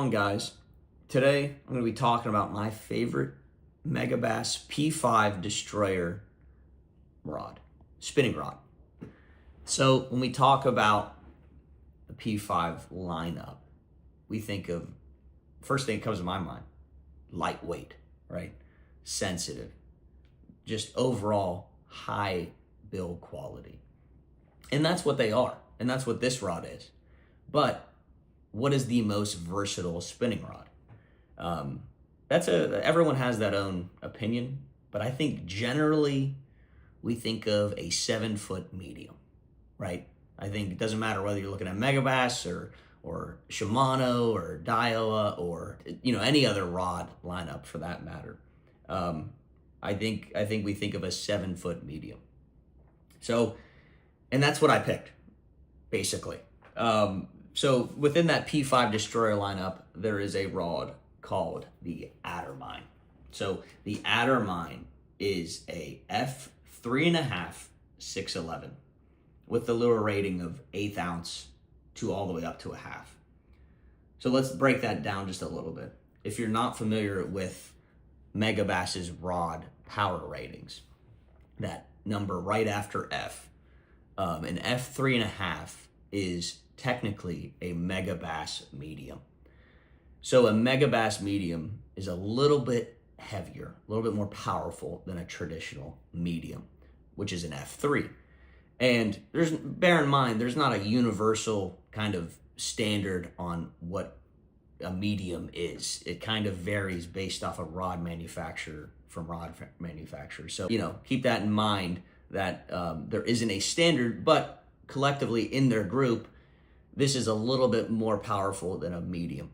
on, guys? Today I'm going to be talking about my favorite Megabass P5 Destroyer spinning rod. So when we talk about the P5 lineup, we think of, first thing that comes to my mind, lightweight, right? Sensitive, just overall high build quality. And that's what they are, and that's what this rod is. But what is the most versatile spinning rod? Everyone has that own opinion, but I think generally we think of a 7-foot medium, right? I think it doesn't matter whether you're looking at Megabass or Shimano or Daiwa or any other rod lineup for that matter. I think we think of a 7-foot medium. So, and that's what I picked, basically. So within that P5 Destroyer lineup, there is a rod called the Addermine. So the Addermine is a F3.5 611 with the lure rating of 1/8 ounce to all the way up to a half. So let's break that down just a little bit. If you're not familiar with Megabass's rod power ratings, that number right after F, an F3.5 is technically a Megabass medium. So a Megabass medium is a little bit heavier, a little bit more powerful than a traditional medium, which is an F3. And bear in mind, there's not a universal kind of standard on what a medium is. It kind of varies based off of rod manufacturer from rod manufacturer. So, keep that in mind that there isn't a standard, but collectively in their group, this is a little bit more powerful than a medium.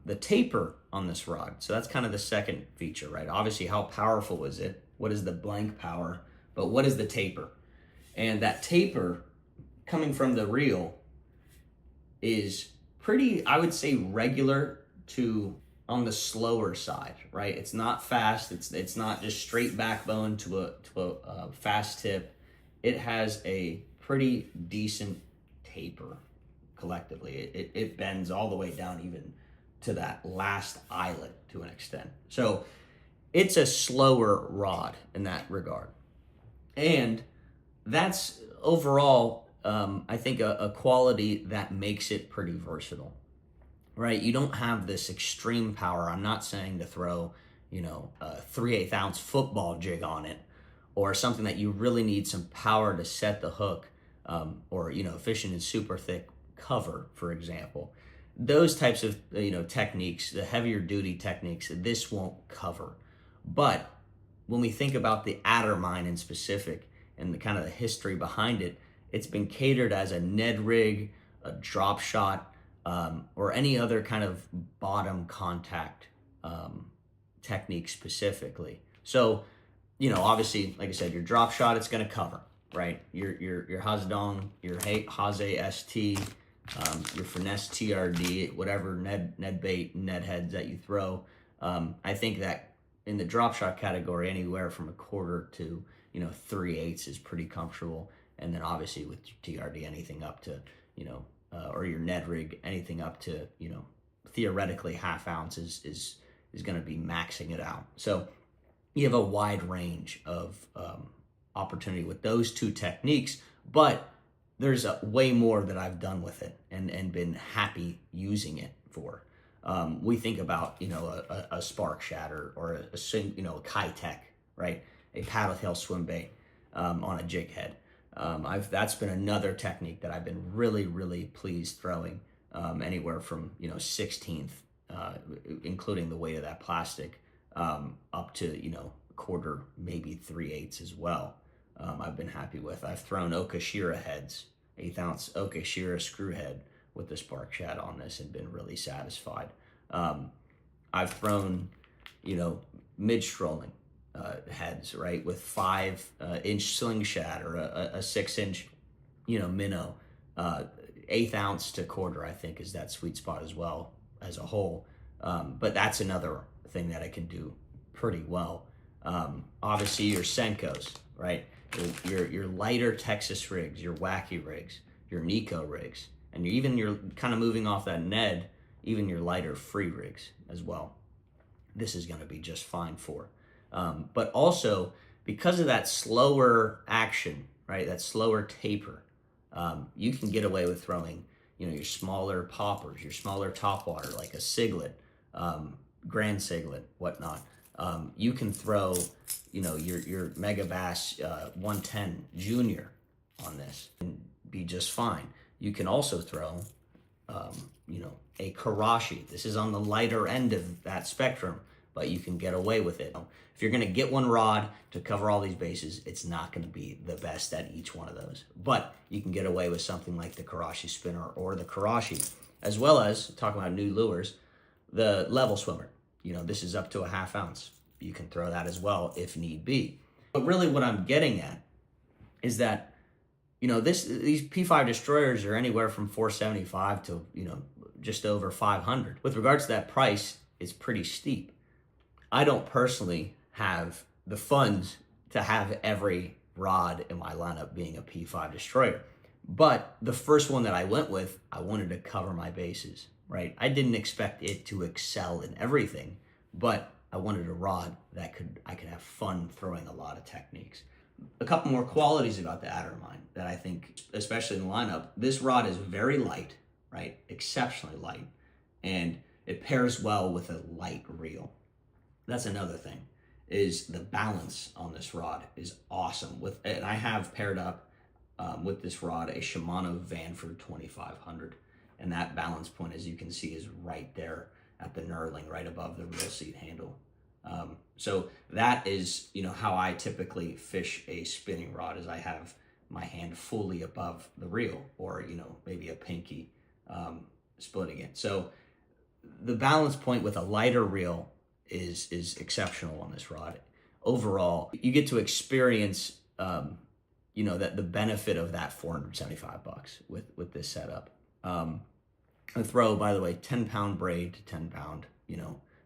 The taper on this rod, so that's kind of the second feature, right? Obviously, how powerful is it? What is the blank power? But what is the taper? And that taper coming from the reel is pretty, I would say, regular to on the slower side, right? It's not fast. It's not just straight backbone to a fast tip. It has a pretty decent taper collectively. It bends all the way down even to that last eyelet to an extent. So it's a slower rod in that regard. And that's overall, I think, a quality that makes it pretty versatile, right? You don't have this extreme power. I'm not saying to throw, a 3/8 ounce football jig on it or something that you really need some power to set the hook, or, fishing in super thick cover, for example. Those types of, techniques, the heavier duty techniques, this won't cover. But when we think about the Addermine in specific and the kind of the history behind it, it's been catered as a Ned rig, a drop shot, or any other kind of bottom contact technique specifically. So, obviously, like I said, your drop shot, it's going to cover, right? Your Hazdong, your Haze ST, your finesse TRD, whatever Ned bait, Ned heads that you throw. I think that in the drop shot category, anywhere from 1/4 to 3/8 is pretty comfortable. And then obviously with TRD, anything up to or your Ned rig, anything up to theoretically 1/2 ounce is going to be maxing it out. So you have a wide range of opportunity with those two techniques, but there's way more that I've done with it and been happy using it for. We think about, a spark shatter or a Kitech, right? A paddle tail swim bait on a jig head. That's been another technique that I've been really, really pleased throwing, anywhere from, 16th, including the weight of that plastic, up to, 1/4, maybe 3/8 as well. I've been happy with. I've thrown Okashira heads, 1/8 ounce Okashira screw head with the spark shad on this and been really satisfied. I've thrown, mid-strolling heads, right, with 5-inch sling shad or a 6-inch, minnow. 1/8 ounce to 1/4, I think, is that sweet spot as well as a whole. But that's another thing that I can do pretty well. Obviously, your Senkos, right? Your lighter Texas rigs, your wacky rigs, your Nico rigs, and you're kind of moving off that Ned, even your lighter free rigs as well, this is going to be just fine for. But also, because of that slower action, right, that slower taper, you can get away with throwing, your smaller poppers, your smaller topwater, like a Siglet, Grand Siglet, whatnot. You can throw, your Megabass 110 Junior on this and be just fine. You can also throw, a Karashi. This is on the lighter end of that spectrum, but you can get away with it. If you're going to get one rod to cover all these bases, it's not going to be the best at each one of those. But you can get away with something like the Karashi spinner or the Karashi, as well as, talking about new lures, the level swimmer. This is up to a 1/2 ounce. You can throw that as well if need be. But really what I'm getting at is that, these P5 Destroyers are anywhere from $475 to, just over $500. With regards to that price, it's pretty steep. I don't personally have the funds to have every rod in my lineup being a P5 Destroyer. But the first one that I went with, I wanted to cover my bases, right? I didn't expect it to excel in everything, but I wanted a rod that I could have fun throwing a lot of techniques. A couple more qualities about the Addermine that I think, especially in the lineup, this rod is very light, right? Exceptionally light. And it pairs well with a light reel. That's another thing, is the balance on this rod is awesome. And I have paired up with this rod a Shimano Vanford 2500. And that balance point, as you can see, is right there at the knurling, right above the reel seat handle. So that is, how I typically fish a spinning rod, is I have my hand fully above the reel, or, maybe a pinky splitting it. So the balance point with a lighter reel is exceptional on this rod. Overall, you get to experience, that the benefit of that $475 with this setup. I throw, by the way, 10-pound braid to 10-pound,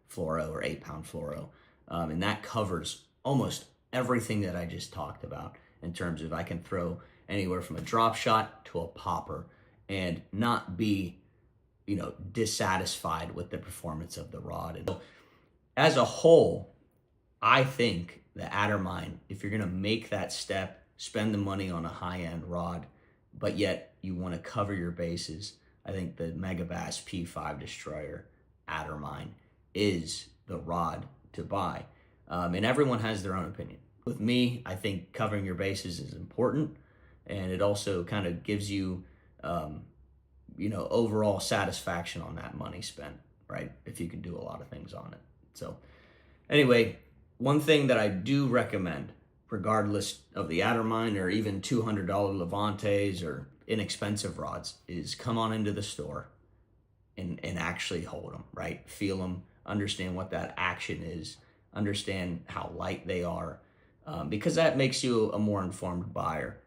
fluoro, or 8-pound fluoro. And that covers almost everything that I just talked about, in terms of I can throw anywhere from a drop shot to a popper and not be, dissatisfied with the performance of the rod. And so, as a whole, I think the Addermine, if you're going to make that step, spend the money on a high-end rod, but yet you want to cover your bases, I think the Megabass P5 Destroyer Addermine is the rod to buy. And everyone has their own opinion. With me, I think covering your bases is important, and it also kind of gives you, overall satisfaction on that money spent, right? If you can do a lot of things on it. So anyway, one thing that I do recommend, regardless of the Addermine or even $200 Levantes or inexpensive rods, is come on into the store and actually hold them, right? Feel them, understand what that action is, understand how light they are, because that makes you a more informed buyer.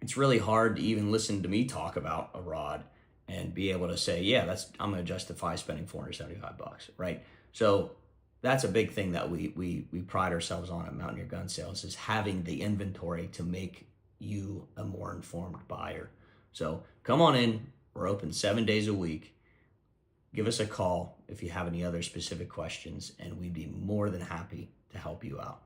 It's really hard to even listen to me talk about a rod and be able to say, yeah, I'm going to justify spending $475, right? So that's a big thing that we pride ourselves on at Mountaineer Gun Sales, is having the inventory to make you a more informed buyer. So come on in. We're open 7 days a week. Give us a call if you have any other specific questions, and we'd be more than happy to help you out.